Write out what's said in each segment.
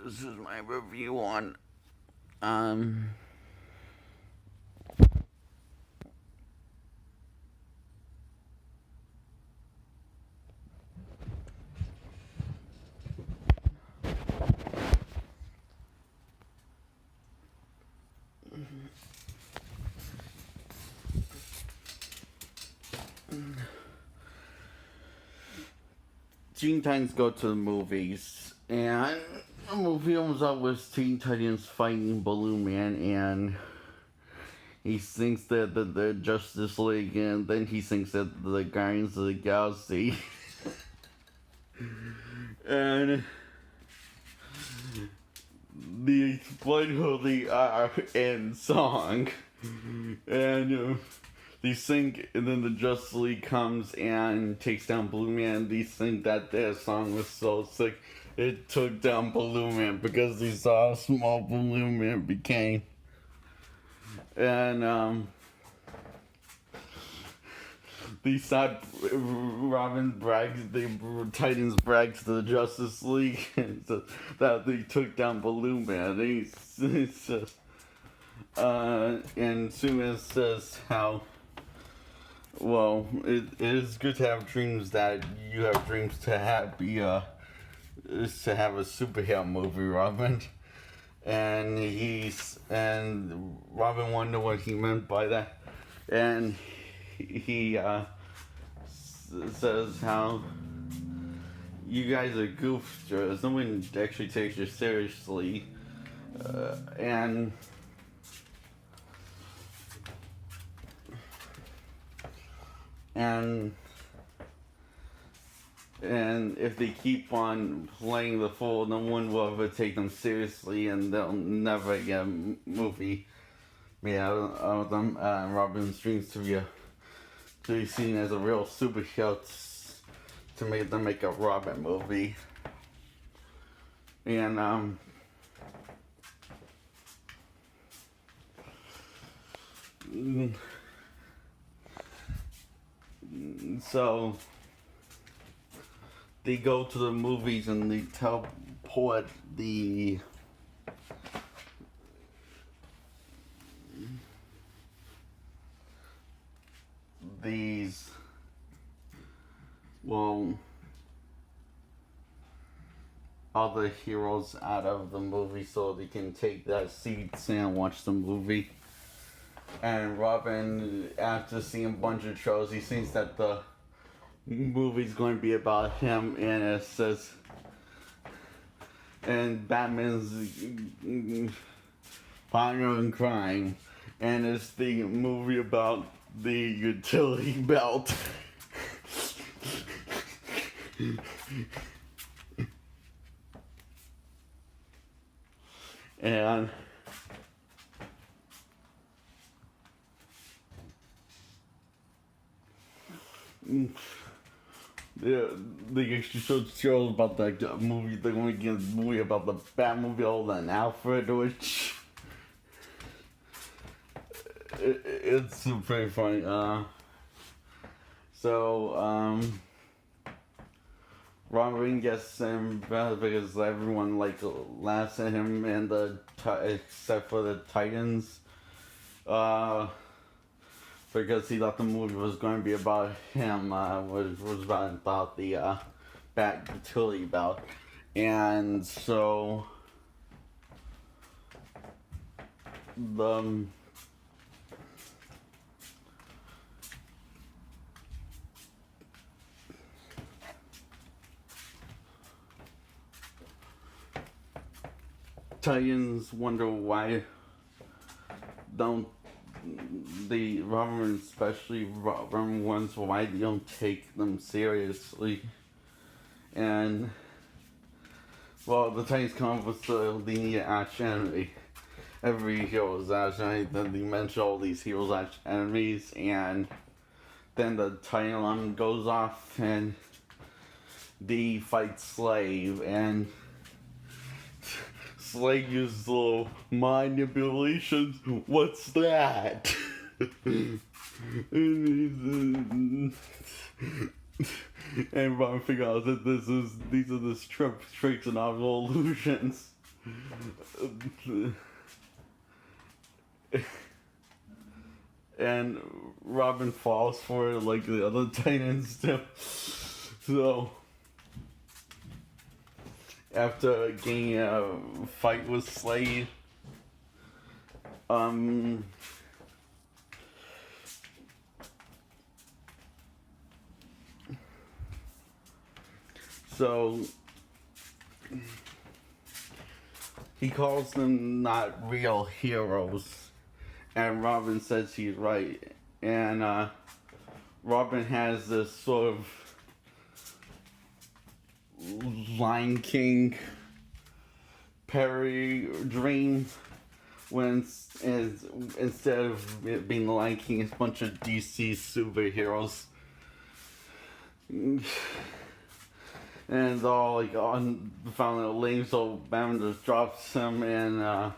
This is my review on um Teen Titans Go to the Movies, and the movie opens up with Teen Titans fighting Balloon Man, and he thinks that the Justice League, and then he thinks that the Guardians of the Galaxy, and the explain who they are in song, and they think, and then the Justice League comes and takes down Balloon Man. They think that their song was so sick it took down Balloon Man because they saw how small Balloon Man became. And they thought Robin brags, the Titans brags to the Justice League so that they took down Balloon Man. He says, and Suman says how, well, it is good to have dreams that you have dreams to have is to have a superhero movie, Robin. And Robin wondered what he meant by that. And he says how you guys are goofsters. No one actually takes you seriously. And and if they keep on playing the fool, no one will ever take them seriously, and they'll never get a movie made out of them. Robin's dreams to be seen as a real superhero to make them make a Robin movie, and so they go to the movies and they teleport these, well, other heroes out of the movie so they can take that seats and watch the movie. And Robin, after seeing a bunch of shows, he thinks that the movie's going to be about him, and it says, and Batman's partner in crime, and it's the movie about the utility belt. And the extra shows about the movie. They're going to get a movie about the Batmobile and Alfred, which it's pretty funny. Robin gets him because everyone laughs at him, and except for the Titans, because he thought the movie was going to be about him, was about the Bat utility belt, and so the Titans wonder why don't the Robin, especially Robin, wonders why they don't take them seriously. And well, the Titans come up with they need an arch enemy. Every hero is arch enemy. Then they mention all these heroes arch enemies, and then the Titan alarm goes off, and they fight Slave, and Slave uses little manipulations. What's that? And Robin figures out that these are the tricks and not illusions. and Robin falls for it like the other Titans do. So after getting a fight with Slade, so he calls them not real heroes, and Robin says he's right. And Robin has this sort of Lion King parody dream when instead of it being the Lion King, it's a bunch of DC superheroes. And it's all like on found a lame, so Batman just drops him, and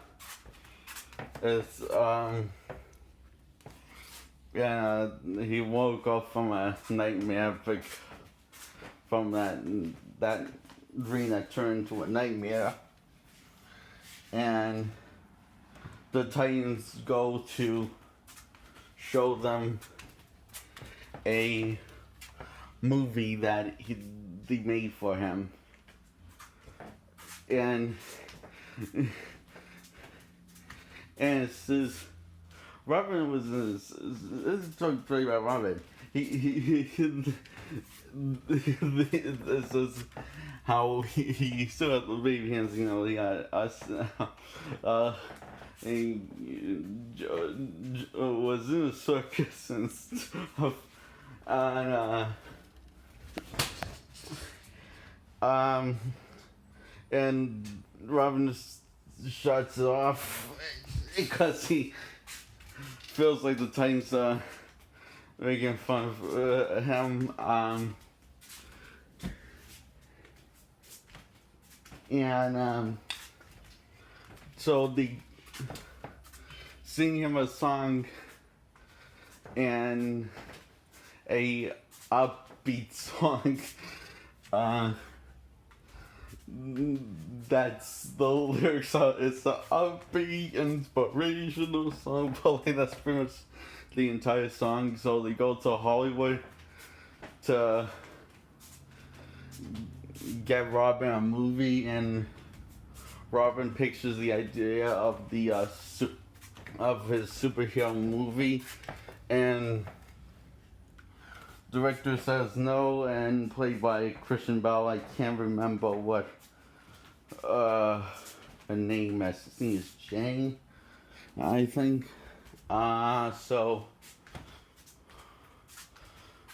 it's yeah, he woke up from a nightmare, from that dream that turned into a nightmare, and the Titans go to show them a movie that they made for him, and it says Robin was this is talking about Robin. This is how he still has the baby hands. You know, he got us. He was in a circus and stuff, and Robin just shuts it off because he feels like the Titans are making fun of him. So they sing him a song and a upbeat song. That's the lyrics. It's the upbeat, inspirational song, but like that's pretty much the entire song. So they go to Hollywood to get Robin a movie, and Robin pictures the idea of of his superhero movie, and director says no, and played by Christian Bale. I can't remember what her name is. I think it's Jane, I think. So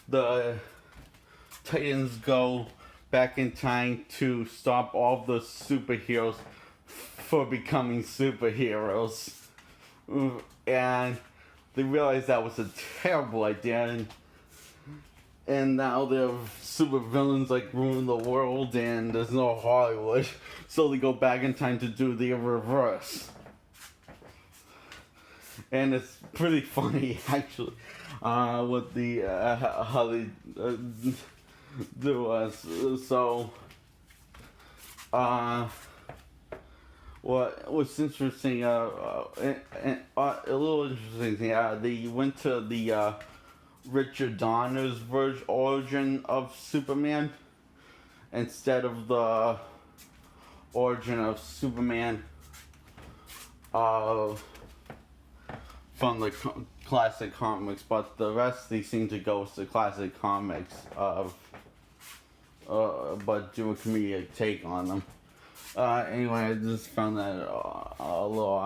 the Titans go back in time to stop all the superheroes for becoming superheroes, and they realize that was a terrible idea, and now they're super villains, like ruin the world, and there's no Hollywood, so they go back in time to do the reverse. And it's pretty funny, actually, with the how they do us. So, what's interesting, a little interesting, they went to the Richard Donner's origin of Superman instead of the origin of Superman from the classic comics, but the rest they seem to go with the classic comics of but do a comedic take on them. Anyway, I just found that a little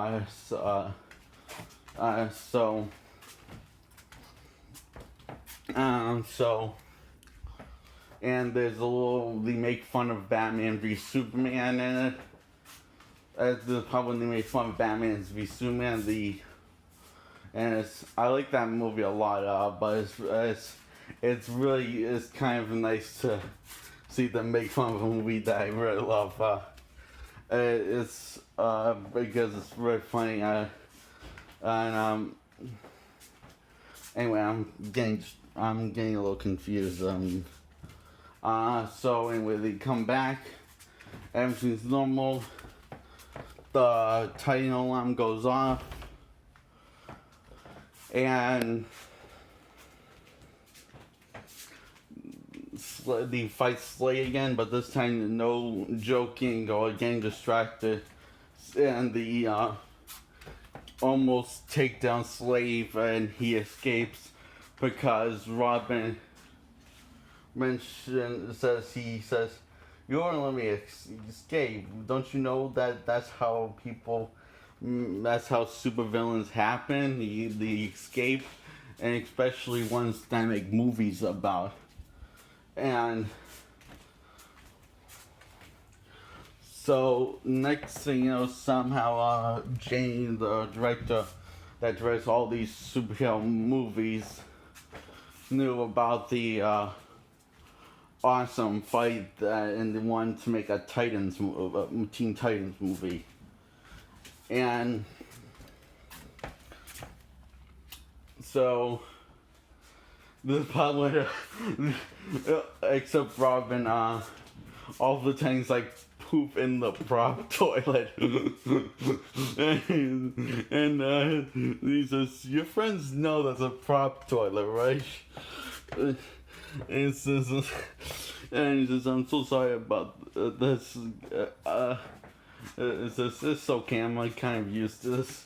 and there's a little, they make fun of Batman v Superman in it. The part when they make fun of Batman v Superman, I like that movie a lot, but it's kind of nice to see them make fun of a movie that I really love. It's because it's really funny, and anyway, I'm getting a little confused. So anyway, they come back, everything's normal. the Titan alarm goes off, and he fights Slay again, but this time no joking or getting distracted, and the almost take down Slave, and he escapes because Robin he says, "You won't let me escape. Don't you know that that's how supervillains happen? The escape, and especially ones that make movies about." And so next thing you know, somehow Jane, the director that directs all these superhero movies, knew about the awesome fight and wanted to make a Teen Titans movie. And so this part where except Robin, all the times like poop in the prop toilet. and he says, "Your friends know that's a prop toilet, right?" And he says, "I'm so sorry about this." It says, "It's okay, I'm like kind of used to this."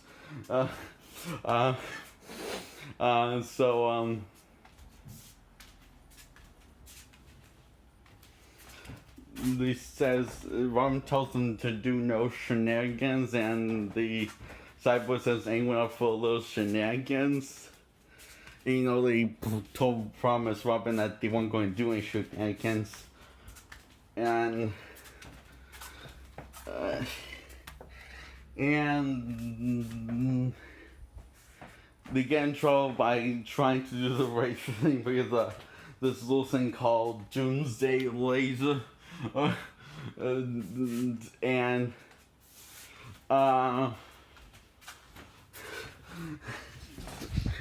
He says, Robin tells them to do no shenanigans, and the Cyborg says, "Anyone up for a little shenanigans?" And, they promised Robin that they weren't going to do any shenanigans. And they get in trouble by trying to do the right thing because this little thing called Doomsday Laser.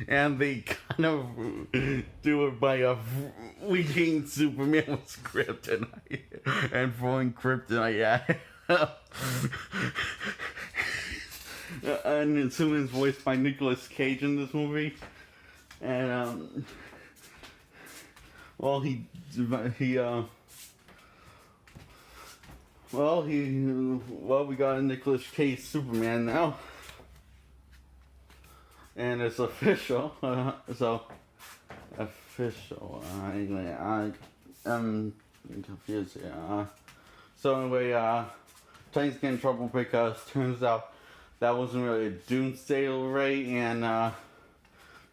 And they kind of do it by weakening Superman with kryptonite and throwing kryptonite at him. And Superman's voiced by Nicolas Cage in this movie, and we got a Nicolas Cage Superman now, and it's official. Anyway, I'm confused here. Titans get in trouble because turns out that wasn't really a Doomsday Ray, and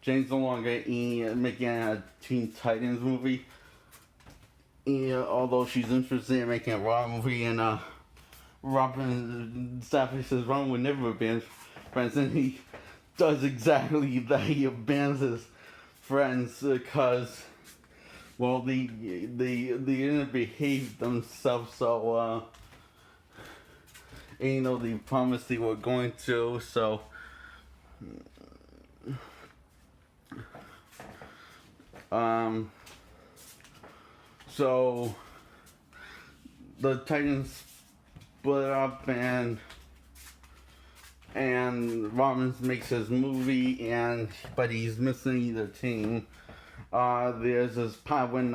Jane's no longer making a Teen Titans movie. Although she's interested in making a Raw movie, and Robin Stafford says Robin would never abandon friends, and he does exactly that. He abandons his friends because, they didn't behave themselves, so they promised they were going to, so so the Titans split up, and Robin makes his movie, but he's missing the team. There's this part when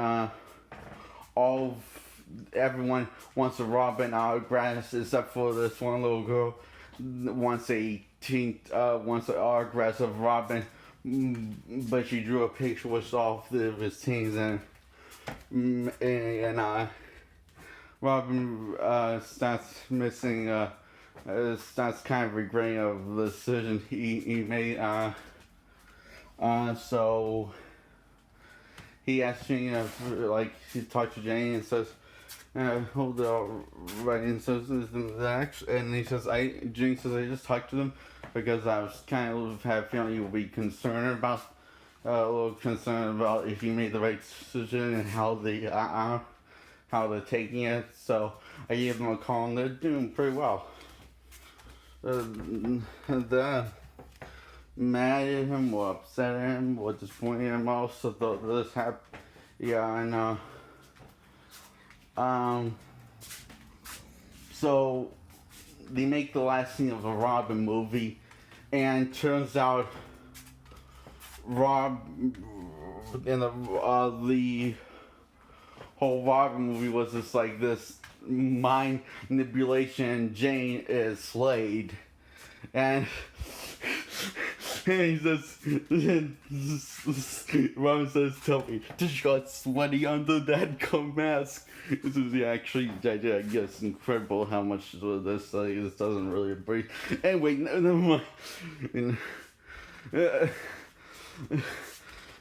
everyone wants a Robin autograph except for this one little girl wants an autograph of Robin, but she drew a picture with all of his teams, and Robin starts missing. Starts kind of regretting of the decision he made. So he asks Jane he talks to Jane and says, "Hold on, right?" And says, and he says, Jane says, "I just talked to them because I was kind of had a feeling you would be concerned about, a little concerned about if you made the right decision and how they're taking it. So I gave them a call, and they're doing pretty well." They're mad at him or upset at him or disappointed him. Also thought this happened. Yeah, I know. So they make the last scene of the Robin movie, and turns out Rob in the whole Robin movie was just like this mind manipulation. Jane is Slade, and he says, Robin says, "Tell me, did you got sweaty under that gum mask?" This is actually, I guess, incredible how much this doesn't really breathe. Anyway, never mind.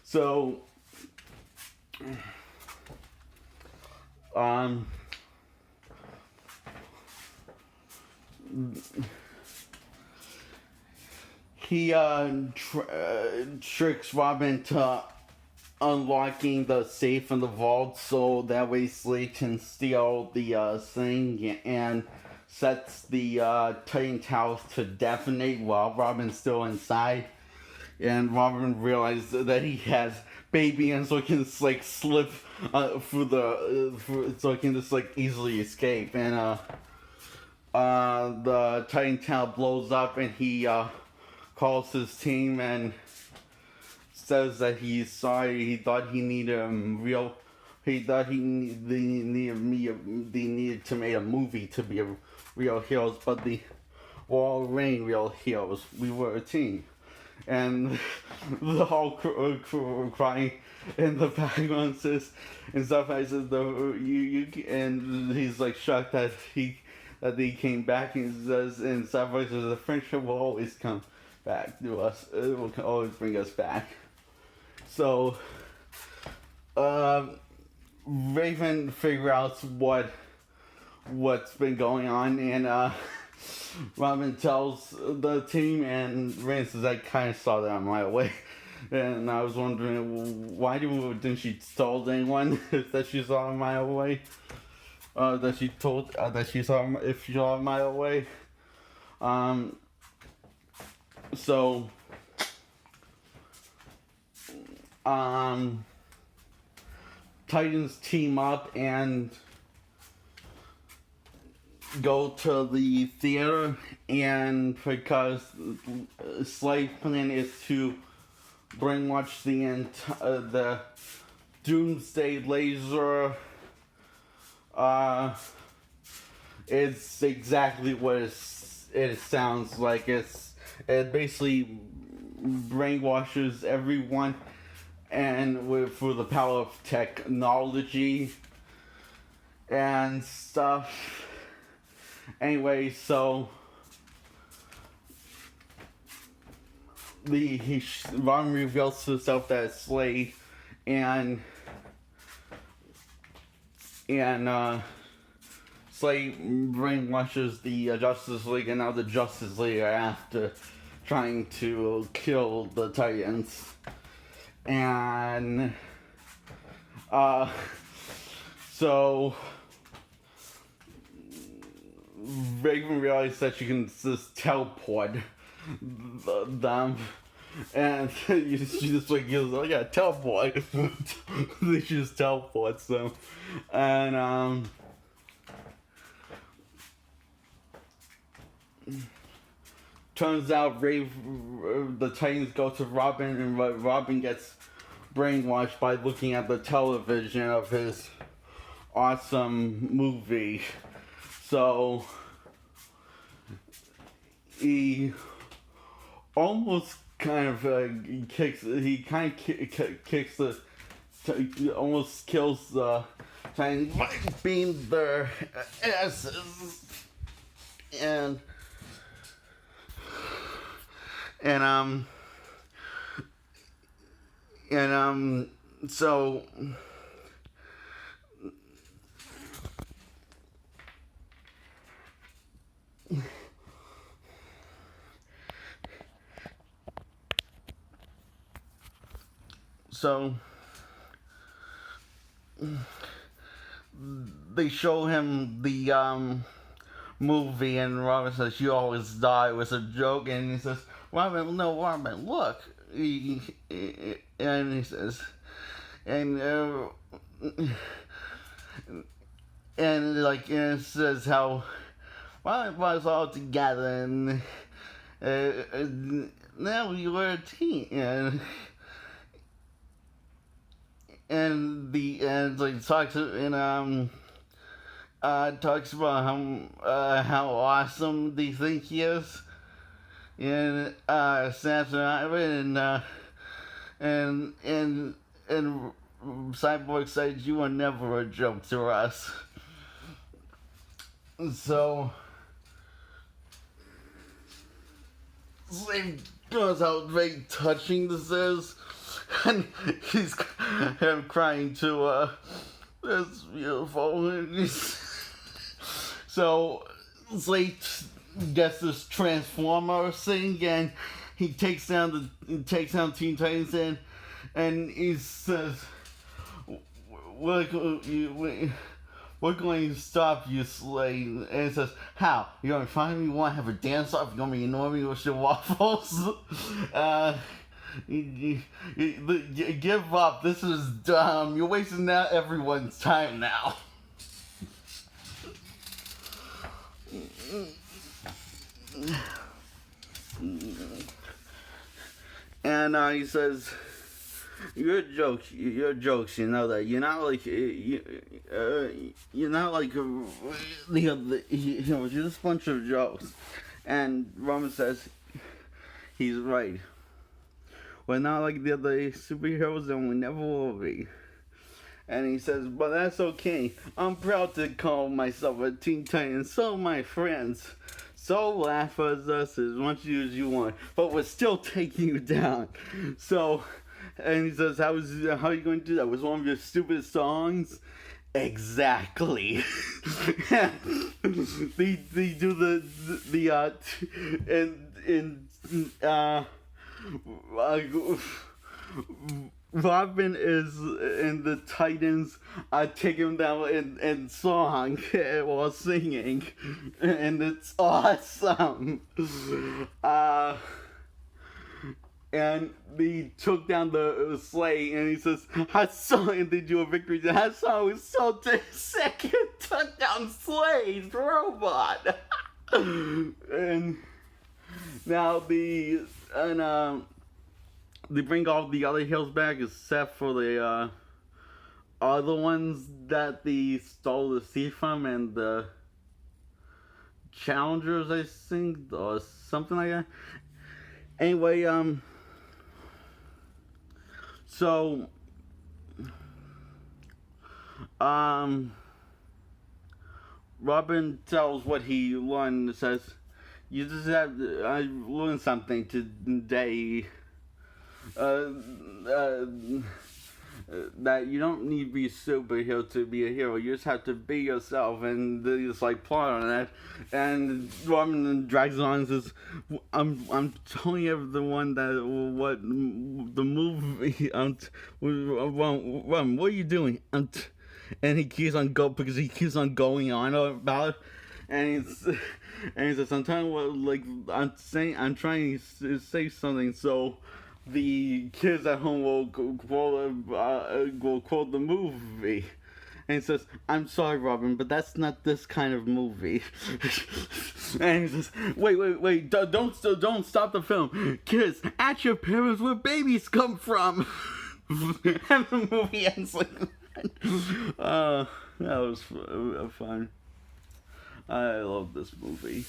So, he tricks Robin to unlocking the safe in the vault so that way Slade can steal the thing, and sets the Titan Towers to detonate while Robin's still inside. And Robin realizes that he has baby, and so he can just, like, slip through so he can just, like, easily escape. And the Titan Tower blows up, and he calls his team and says that he's sorry. He thought he needed He thought they needed to make a movie to be a real heroes, but we all remain real heroes. We were a team. And the whole crew crying in the background says, and stuff. I said, and he's like shocked that they came back, and says, and stuff. I says, the friendship will always come back to us. It will always bring us back. So, Raven figure out what's been going on, and Robin tells the team, and Raven says, I kind of saw that on my way. And I was wondering, why didn't she tell anyone that she saw a mile away? That she saw if she saw a mile away. So, Titans team up and go to the theater, and because Slade's plan is to brainwash the Doomsday Laser, it's exactly what it sounds like. It basically brainwashes everyone, and through the power of technology and stuff. Anyway, so Ron reveals to himself that it's Slade, and Slade brainwashes the Justice League, and now the Justice League are after trying to kill the Titans. And so Raven realized that she can just teleport them, and she just like goes, "Oh yeah, teleport." She just teleports them, and turns out the Titans go to Robin, and Robin gets brainwashed by looking at the television of his awesome movie. So he almost kind of kicks almost kills the Titans by being their asses, and so they show him the movie, and Robin says, "You always die," was a joke, and he says, Robin, look. And he says, and it says how finally brought us all together, and now we were a team, and like talks about how awesome they think he is, and Samson Ivan, and Cyborg said you were never a joke to us. So Slave goes how very touching this is, and he's him crying to that's beautiful. So Slate gets this Transformer thing, and he takes down Teen Titans, and he says, we're going to stop you, Slade. And it says, how? You're going to find me? Want to have a dance off? You're going to be annoying me with your waffles? Give up. This is dumb. You're wasting everyone's time now. And he says, You're jokes. You know that. You're not like you're not like you're just a bunch of jokes. And Roman says, he's right. We're not like the other superheroes, and we never will be. And he says, but that's okay. I'm proud to call myself a Teen Titan. So my friends. So laugh at us as much as you want, but we're still taking you down. So, and he says, how are you going to do that? Was one of your stupid songs? Exactly. they do Robin is in the Titans take him down in song while singing, and it's awesome. And he took down the sleigh, and he says, Hassan, and they do a victory. Hassan was so sick, he took down Slay's robot. And now they bring all the other heroes back except for the other ones that they stole the sea from, and the challengers, I think, or something like that. Anyway, so Robin tells what he learned. Says, you just have I learned something today. That you don't need to be a superhero to be a hero. You just have to be yourself, and they just like plot on that. And Robin drags on and says, "I'm telling everyone that what the movie. Robin, what are you doing? And he keeps on going on about it, and he says, I'm trying to say something so the kids at home will quote the movie. And he says, I'm sorry, Robin, but that's not this kind of movie. And he says, wait, don't stop the film. Kids, ask your parents where babies come from. And the movie ends like that. That was fun. I love this movie.